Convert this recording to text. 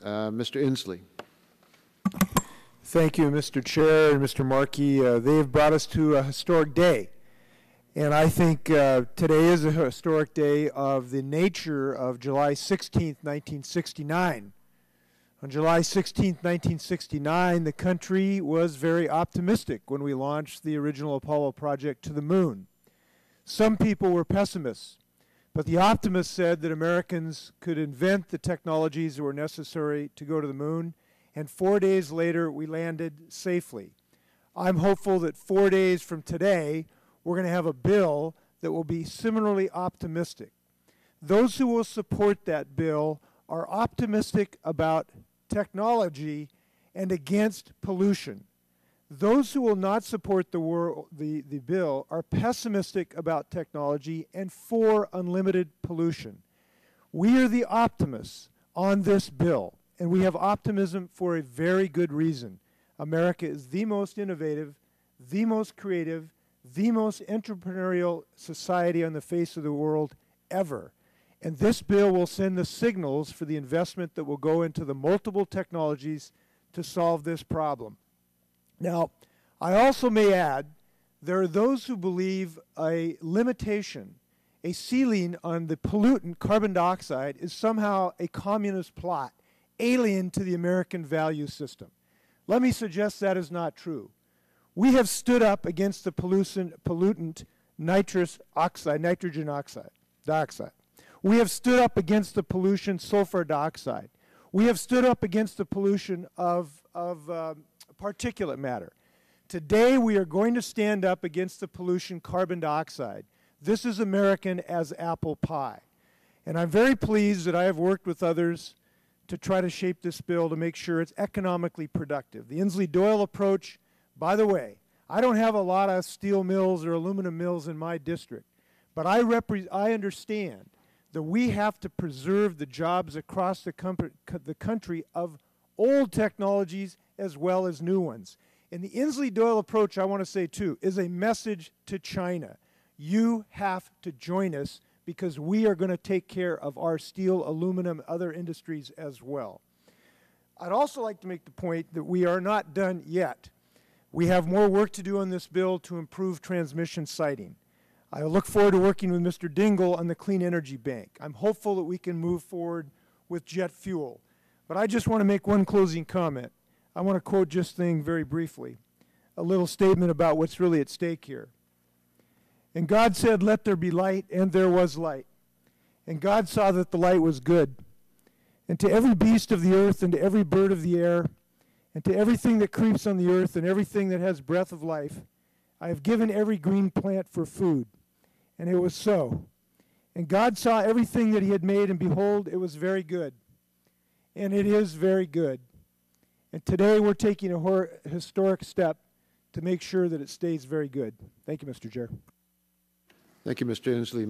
Mr. Inslee. Thank you, Mr. Chair and Mr. Markey. They have brought us to a historic day. And I think today is a historic day of the nature of July 16th, 1969. On July 16th, 1969, the country was very optimistic when we launched the original Apollo project to the moon. Some people were pessimists, but the optimists said that Americans could invent the technologies that were necessary to go to the moon, and 4 days later, we landed safely. I'm hopeful that 4 days from today, we're going to have a bill that will be similarly optimistic. Those who will support that bill are optimistic about technology and against pollution. Those who will not support the bill are pessimistic about technology and for unlimited pollution. We are the optimists on this bill, and we have optimism for a very good reason. America is the most innovative, the most creative, the most entrepreneurial society on the face of the world ever. And this bill will send the signals for the investment that will go into the multiple technologies to solve this problem. Now, I also may add, there are those who believe a limitation, a ceiling on the pollutant carbon dioxide is somehow a communist plot, alien to the American value system. Let me suggest that is not true. We have stood up against the pollutant nitrous oxide, nitrogen dioxide. We have stood up against the pollution sulfur dioxide. We have stood up against the pollution of particulate matter. Today we are going to stand up against the pollution carbon dioxide. This is American as apple pie. And I'm very pleased that I have worked with others to try to shape this bill to make sure it's economically productive. The Inslee-Doyle approach, by the way, I don't have a lot of steel mills or aluminum mills in my district, but I understand that we have to preserve the jobs across the country of old technologies as well as new ones. And the Inslee-Doyle approach, I want to say too, is a message to China. You have to join us because we are going to take care of our steel, aluminum, other industries as well. I'd also like to make the point that we are not done yet. We have more work to do on this bill to improve transmission siting. I look forward to working with Mr. Dingell on the Clean Energy Bank. I'm hopeful that we can move forward with jet fuel. But I just want to make one closing comment. I want to quote just thing very briefly, a little statement about what's really at stake here. And God said, "Let there be light," and there was light. And God saw that the light was good. And to every beast of the earth and to every bird of the air and to everything that creeps on the earth and everything that has breath of life, I have given every green plant for food. And it was so. And God saw everything that he had made, and behold, it was very good. And it is very good. And today we're taking a historic step to make sure that it stays very good. Thank you, Mr. Chair. Thank you, Mr. Inslee.